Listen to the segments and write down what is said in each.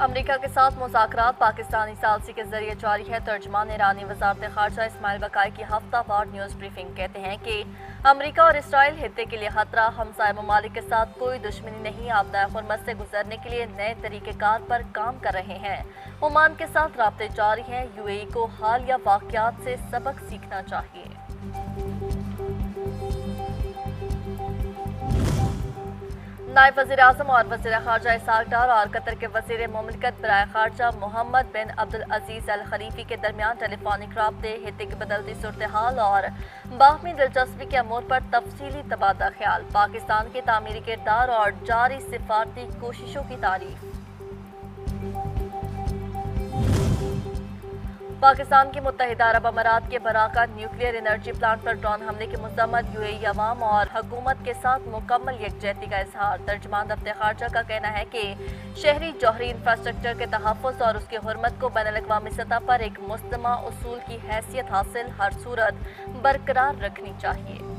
अमरीका के साथ मुज़ाकरात पाकिस्तानी सालसी के जरिए जारी है। तर्जमान ईरानी वज़ारत ख़ारजा इस्माइल बकाई की हफ्तावार न्यूज़ ब्रीफिंग कहते हैं कि अमरीका और इसराइल हित्ते के लिए खतरा, हमसाय ममालिक के साथ कोई दुश्मनी नहीं, आपदा हुर्मत से गुजरने के लिए नए तरीक़ेकार पर काम कर रहे हैं। ओमान के साथ राब्ते जारी हैं। यूएई को हालिया वाक़यात से सबक सीखना चाहिए। नायब वज़ीर-ए-आज़म और वज़ीर ख़ारजा इसहाक़ डार और कतर के वज़ीर मुमलिकत बराए ख़ारजा मोहम्मद बिन अब्दुल अज़ीज़ अल खलीफ़ी के दरमियान टेलीफोनिक राब्ते, हित्ते की बदलती सूरत हाल और बाहमी दिलचस्पी के अमूर पर तफसीली तबादला ख्याल, पाकिस्तान के तामीरी किरदार और जारी सिफारती कोशिशों की तारीफ। पाकिस्तान की मुत्तहिदा अरब अमारात के बराका न्यूक्लियर एनर्जी प्लांट पर ड्रोन हमले की मज़म्मत, यूएई अवाम और हुकूमत के साथ मुकम्मल यकजहती का इजहार। तर्जमान दफ्तर खारजा का कहना है कि शहरी जौहरी इंफ्रास्ट्रक्चर के तहफ़्फ़ुज़ और उसकी हुर्मत को बैनुल-अक़वामी सतह पर एक मुस्तमा उसूल की हैसियत हासिल हर सूरत बरकरार रखनी चाहिए।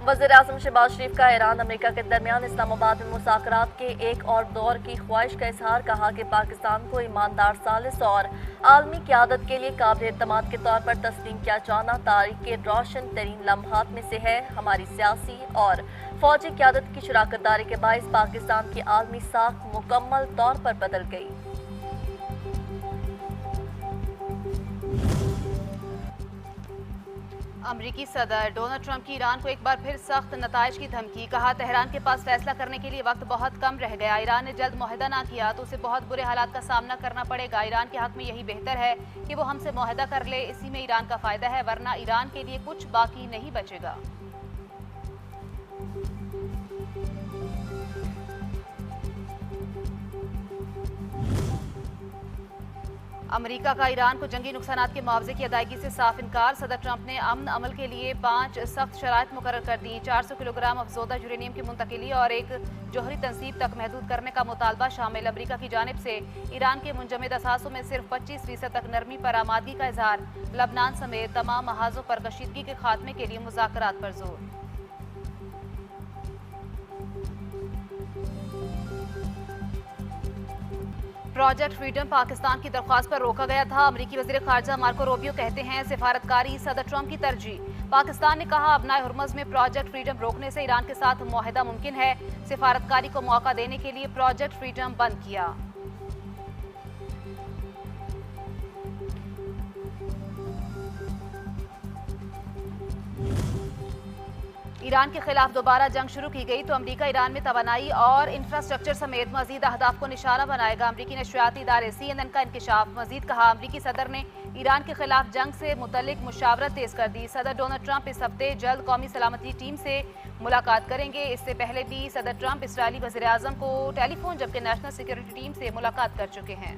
वज़ीर-ए-आज़म शहबाज शरीफ का ईरान अमेरिका के दरमियान इस्लामाबाद में मुज़ाकरात के एक और दौर की ख्वाहिश का इजहार। कहा कि पाकिस्तान को ईमानदार, सालिस और आलमी क़यादत के लिए काबिल एतमाद के तौर पर तस्लीम किया जाना तारीख के रोशन तरीन लम्हात में से है। हमारी सियासी और फौजी क़यादत की शराकत दारी के बाइस पाकिस्तान की आलमी साख मुकम्मल तौर पर बदल गई। अमरीकी सदर डोनाल्ड ट्रंप की ईरान को एक बार फिर सख्त नताइज की धमकी। कहा, तेहरान के पास फैसला करने के लिए वक्त बहुत कम रह गया। ईरान ने जल्द मुआहदा ना किया तो उसे बहुत बुरे हालात का सामना करना पड़ेगा। ईरान के हक में यही बेहतर है कि वो हमसे मुआहदा कर ले, इसी में ईरान का फायदा है, वरना ईरान के लिए कुछ बाकी नहीं बचेगा। अमेरिका का ईरान को जंगी नुकसानात के मुआवजे की अदायगी से साफ इनकार। सदर ट्रंप ने अमन अमल के लिए 5 सख्त शराइत मुकर्रर कर दी। 400 किलोग्राम अफजोदा यूरेनियम की मुंतकिली और एक जौहरी तनसीब तक महदूद करने का मुतालबा शामिल। अमेरिका की जानिब से ईरान के मुंजमद असासों में सिर्फ 25% तक नरमी पर आमादगी का इजहार। लबनान समेत तमाम महाजों पर कशीदगी के खात्मे के लिए मुज़ाकरात पर जोर। प्रोजेक्ट फ्रीडम पाकिस्तान की दरख्वास्त पर रोका गया था। अमरीकी वज़ीर ख़ारजा मार्को रूबियो कहते हैं, सिफारतकारी सदर ट्रंप की तरजीह। पाकिस्तान ने कहा, अपनाए हुर्मुज़ में प्रोजेक्ट फ्रीडम रोकने से ईरान के साथ मुआहदा मुमकिन है। सिफारतकारी को मौका देने के लिए प्रोजेक्ट फ्रीडम बंद किया। ईरान के खिलाफ दोबारा जंग शुरू की गई तो अमरीका ईरान में तवानाई और इंफ्रास्ट्रक्चर समेत मजीद अहदाफ को निशाना बनाएगा। अमरीकी नशरियाती इदारे CNN का इंकशाफ। मजीद कहा, अमरीकी सदर ने ईरान के खिलाफ जंग से मुतल्लिक मुशावरत तेज कर दी। सदर डोनाल्ड ट्रंप इस हफ्ते जल्द कौमी सलामती टीम से मुलाकात करेंगे। इससे पहले भी सदर ट्रंप इसराइली वज़ीर-ए-आज़म को टेलीफोन जबकि नेशनल सिक्योरिटी टीम से मुलाकात कर चुके हैं।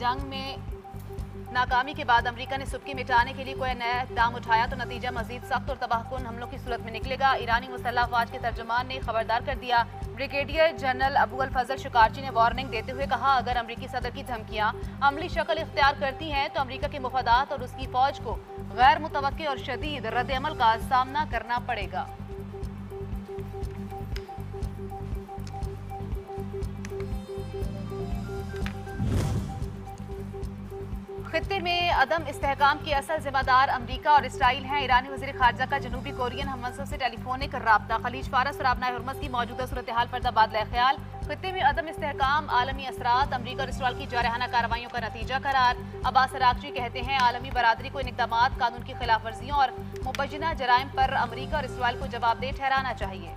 जंग में नाकामी के बाद अमेरिका ने सुबकी मिटाने के लिए कोई नया इक़दाम उठाया तो नतीजा मजीद सख्त और तबाहकुन हमलों की सूरत में निकलेगा। ईरानी मुसल्लह अफ़वाज के तर्जुमान ने खबरदार कर दिया। ब्रिगेडियर जनरल अबू अल फजल शिकारची ने वार्निंग देते हुए कहा, अगर अमरीकी सदर की धमकियां अमली शक्ल इख्तियार करती हैं तो अमरीका के मुफादात और उसकी फौज को गैर मुतवक्की और शदीद रद्द-ए-अमल का सामना करना पड़ेगा। खित्ते में अदम इस्तेहकाम की असल जिम्मेदार अमरीका और इसराइल हैं। ईरानी वज़ीर ख़ारजा का जनूबी कोरियन हमवंसब से टेलीफोनिक राब्ता। खलीज फारस और अपनाए हुर्मुज़ की मौजूदा सूरत हाल पर तबादला ख्याल। खित्ते में अदम इस्तेहकाम आलमी असरात, अमरीका और इसराइल की जारहाना कार्रवाइयों का नतीजा करार। अब्बास अराग़ची कहते हैं, आलमी बरादरी को इन इक़दामात, कानून की खिलाफ वर्जियों और मुबय्यना जराइम पर अमरीका और इसराइल को जवाबदेह ठहराना चाहिए।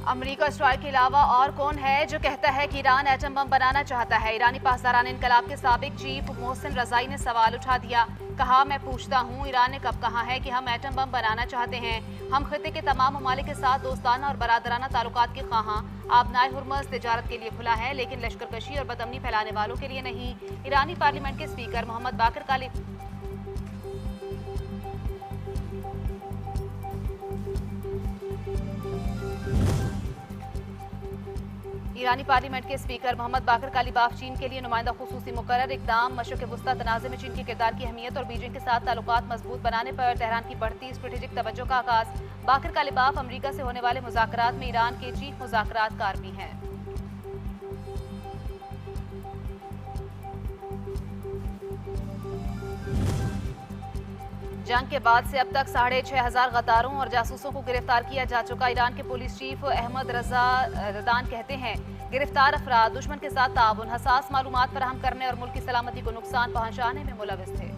अमरीका इसराइल के अलावा और कौन है जो कहता है कि ईरान एटम बम बनाना चाहता है? ईरानी पासदारान इनकलाब के साबिक चीफ मोहसिन रज़ाई ने सवाल उठा दिया। कहा, मैं पूछता हूँ, ईरान ने कब कहा है कि हम एटम बम बनाना चाहते हैं? हम खित्ते के तमाम ममालिक के साथ दोस्ताना और बरादराना ताल्लुकात के ख़्वाहां। आबनाए हुर्मुज़ तिजारत के लिए खुला है, लेकिन लश्करकशी और बदअमनी फैलाने वालों के लिए नहीं। ईरानी पार्लियामेंट के स्पीकर मोहम्मद बाकर कालिब ईरानी पार्लियामेंट के स्पीकर मोहम्मद बाकर कालिबाफ चीन के लिए नुमाइंदा खुसूसी मुकर्रर। इक़दाम मशरिक़ वुस्ता तनाज़े में चीन के किरदार की अहमियत और बीजिंग के साथ ताल्लुकात मजबूत बनाने पर तेहरान की बढ़ती स्ट्रेटेजिक तवज्जो का आगाज। बाकर कालिबाफ अमरीका से होने वाले मुज़ाकरात में ईरान के चीफ मुज़ाकरातकार भी हैं। जंग के बाद से अब तक 6,500 गद्दारों और जासूसों को गिरफ्तार किया जा चुका। ईरान के पुलिस चीफ अहमद रजा रदान कहते हैं गिरफ्तार अफराद दुश्मन के साथ ताउन, हसास मालूमात फराहम करने और मुल्क की सलामती को नुकसान पहुंचाने में मुलविस थे।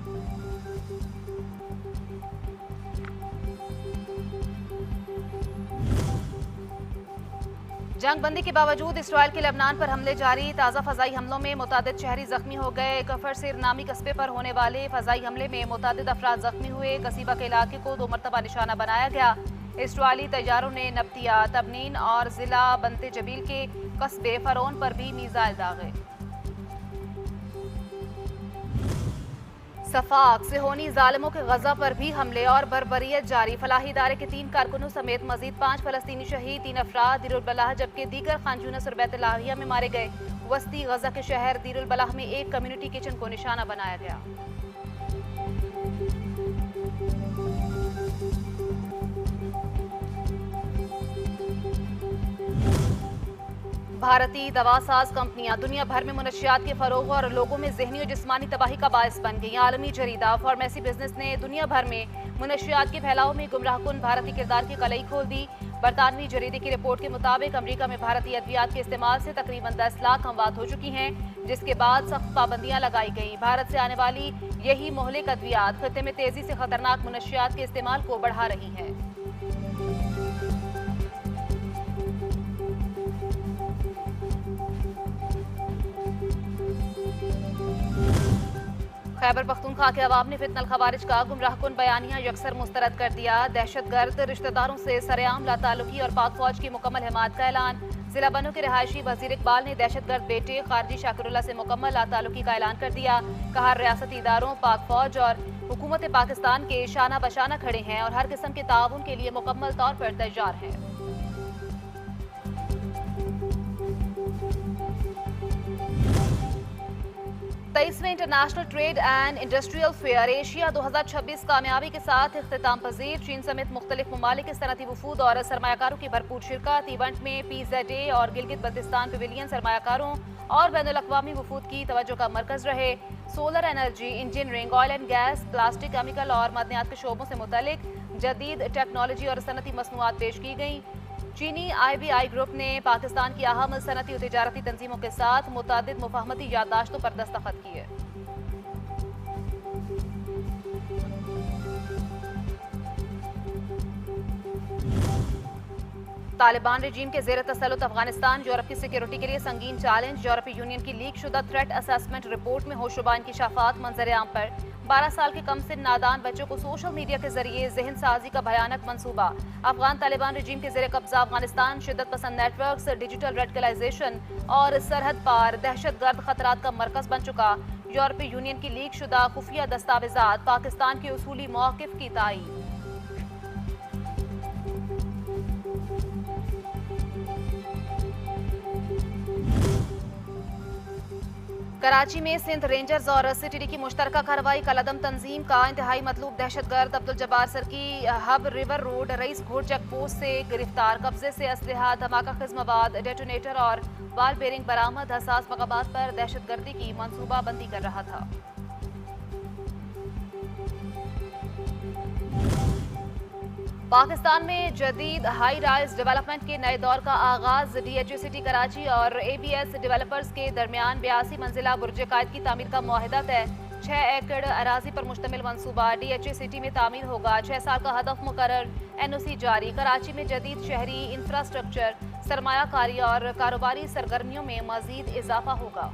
जंग बंदी के बावजूद इसराइल के लेबनान पर हमले जारी। ताज़ा फ़ज़ाई हमलों में मुतादिद शहरी जख्मी हो गए। कफर सिर नामी कस्बे पर होने वाले फ़ज़ाई हमले में मुतादिद अफराद जख्मी हुए। कसीबा के इलाके को 2 मरतबा निशाना बनाया गया। इसराइली तैयारों ने नब्तिया, तबनीन और ज़िला बनते जबील के कस्बे फ़रोन पर भी मीज़ाइल दागे। सफाक सिहोनी जालिमों के गजा पर भी हमले और बर्बरियत जारी। फलाही इदारे के 3 कारकुनों समेत मजीद 5 फलस्तीनी शहीद, 3 अफराद दीरुल बलाह जबकि दीगर खान यूनिस और बैतुल्लाहिया में मारे गए। वस्ती गजा के शहर दीरुल बलाह में एक कम्युनिटी किचन को निशाना बनाया गया। भारतीय दवासाज कंपनियां दुनिया भर में मुनशियात के फरोग और लोगों में जहनी और जिस्मानी तबाही का बायस बन गई। आलमी जरीदा फार्मेसी बिजनेस ने दुनिया भर में मुनशियात के फैलाव में गुमराहकुन भारतीय किरदार की कलई खोल दी। बरतानवी जरीदे की रिपोर्ट के मुताबिक अमरीका में भारतीय अद्वियात के इस्तेमाल से तकरीबन 10 लाख अमवात हो चुकी हैं, जिसके बाद सख्त पाबंदियां लगाई गई। भारत से आने वाली यही मोहलिक अद्वियात खत्ते में तेजी से खतरनाक मुनशियात के इस्तेमाल को बढ़ा रही है। खैबर पख्तूनख्वा के अवाम ने फितनल खवारिज का गुमराहकुन बयानिया यकसर मुस्तरद कर दिया। दहशतगर्द रिश्तेदारों से सरेआम लाताल्लुकी और पाक फौज की मुकम्मल हिमायत का ऐलान। जिला बनो के रिहायशी वजीर इकबाल ने दहशतगर्द बेटे खारजी शाकिरुल्लाह से मुकम्मल लाताल्लुकी का ऐलान कर दिया। कहा रियासती इदारों, पाक फौज और हुकूमत पाकिस्तान के शाना बशाना खड़े हैं और हर किस्म के ताउन के लिए मुकम्मल तौर पर तैयार हैं। 23वें international trade and industrial fair Asia 2026 कामयाबी के साथ इख्तिताम पजीर। चीन समेत मुख्तलिफ ममालिक के सनती वफूद और सरमायाकारों की भरपूर शिरकत। इवेंट में PZA और गिलगित बल्तिस्तान पवेलियन सरमायाकारों और बैनुल-अक़वामी वफूद की तवज्जो का मरकज रहे। Solar energy, engineering, oil and gas, plastic, chemical और मदनियात के शोबों से मुतल्लिक जदीद टेक्नोलॉजी और सनती मसनूआत पेश की गई। चीनी IBI ग्रुप ने पाकिस्तान की अहम सनती और तिजारती तंजीमों के साथ मुतादिद मुफाहमती याददाश्तों पर दस्तखत किए। तालिबान रजीम के ज़ेर तसल्लुत अफगानिस्तान यूरोप की सिक्योरिटी के लिए संगीन चैलेंज। यूरोपीय यूनियन की लीक शुदा थ्रेट असेसमेंट रिपोर्ट में होशोबा इंकिशाफात। मंजर आम पर 12 साल के कम से नादान बच्चों को सोशल मीडिया के जरिए जहन साजी का भयानक मंसूबा। अफगान तालिबान रजीम के ज़ेर कब्जा अफगानिस्तान शिद्दत पसंद नेटवर्क्स, डिजिटल रेडिकलाइजेशन और सरहद पार दहशतगर्द खतरात का मरकज बन चुका। यूरोपीय यूनियन की लीक शुदा खुफिया दस्तावेजात पाकिस्तान के उसूली मौक़िफ़ की तायीद। कराची में सिंध रेंजर्स और सिटी की मुश्तरका कार्रवाई। कलदम तंजीम का इंतहाई मतलूब दहशतगर्द अब्दुल जब्बार सरकी हब रिवर रोड रईस घोट चेक पोस्ट से गिरफ्तार। कब्जे से असलहा, धमाका खिज़्मवाद, डेटोनेटर और बाल बेरिंग बरामद। हसास मकामात पर दहशतगर्दी की मनसूबाबंदी कर रहा था। पाकिस्तान में जदीद हाई राइज डेवलपमेंट के नए दौर का आगाज। DHA सिटी कराची और ABS डेवलपर्स के दरमियान 82 मंजिला बुर्ज कायद की तामीर का मुआहिदा तय। 6 एकड़ अराजी पर मुश्तमिल मंसूबा DHA सिटी में तामीर होगा। 6 साल का हदफ मुकर्रर। NOC जारी। कराची में जदीद शहरी इंफ्रास्ट्रक्चर, सरमायाकारी और कारोबारी सरगर्मियों में मजीद इजाफा होगा।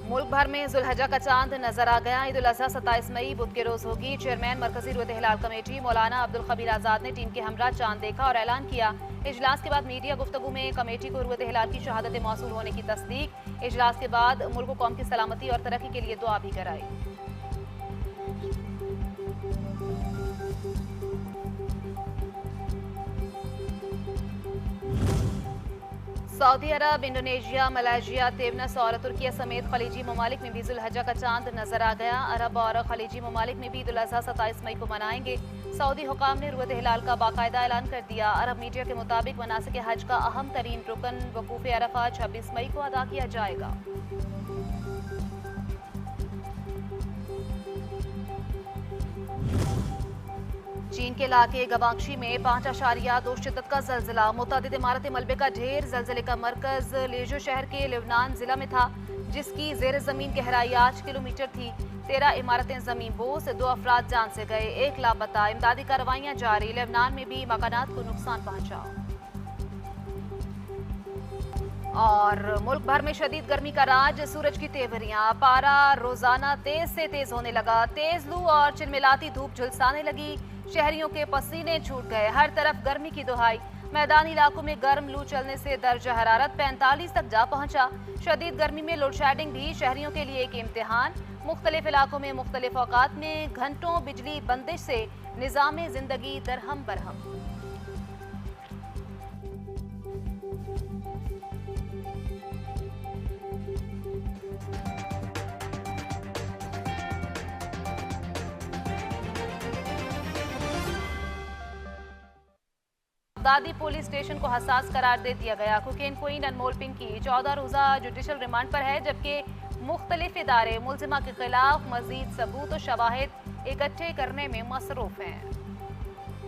मुल्क भर में जुल्हज्जा का चांद नजर आ गया। ईद उल अज़हा 27 मई बुध के रोज होगी। चेयरमैन मरकजी रूयत हिलाल कमेटी मौलाना अब्दुल खबीर आज़ाद ने टीम के हमरा चांद देखा और ऐलान किया। इजलास के बाद मीडिया गुफ्तगू में कमेटी को रूयत हिलाल की शहादत मौसूल होने की तस्दीक। इजलास के बाद मुल्क को कौम की सलामती और तरक्की के लिए दुआ भी कराई। सऊदी अरब, इंडोनेशिया, मलेशिया, तेवनस और तुर्किया समेत खलीजी ममालिक में भी जुल्हज्जा का चांद नजर आ गया। अरब और खलीजी ममालिक में भी ईद उल अज़हा 27 मई को मनाएंगे। सऊदी हुकाम ने रुयत हिलाल का बाकायदा ऐलान कर दिया। अरब मीडिया के मुताबिक मनासिक हज का अहम तरीन रुकन वकूफ़ अरफात 26 मई को अदा किया जाएगा। चीन के इलाके गवांगशी में 5.2 शिद्दत का जलजिला, मुतअद्दिद इमारतें मलबे का ढेर। जलजिले का मरकज लेजो शहर के लिवनान जिला में था, जिसकी जेर जमीन गहराई 8 किलोमीटर थी। 13 इमारतें जमीन बोस, 2 अफराद जान से गए, 1 लापता। इमदादी कार्रवाइयां जारी। लेबनान में भी मकानात को नुकसान पहुंचा। और मुल्क भर में शदीद गर्मी का राज, सूरज की तेवरियां, पारा रोजाना तेज से तेज होने लगा। तेज लू और चिलमिलाती धूप झुलसाने लगी। शहरियों के पसीने छूट गए। हर तरफ गर्मी की दुहाई। मैदानी इलाकों में गर्म लू चलने से दर्जा हरारत 45 तक जा पहुंचा। शदीद गर्मी में लोड शेडिंग भी शहरियों के लिए एक इम्तिहान। मुख्तलिफ इलाकों में मुख्तलिफ औकात में घंटों बिजली बंदिश से निज़ाम जिंदगी दरहम बरहम। बगदादी पुलिस स्टेशन को हसास करार दे दिया गया। कोकेन क्वीन अनमोल पिंकी 14 रोजा जुडिशल रिमांड पर है, जबकि मुख्तलिफ इदारे मुलजिमा के खिलाफ मजीद सबूत और शवाहिद इकट्ठे करने में मसरूफ हैं।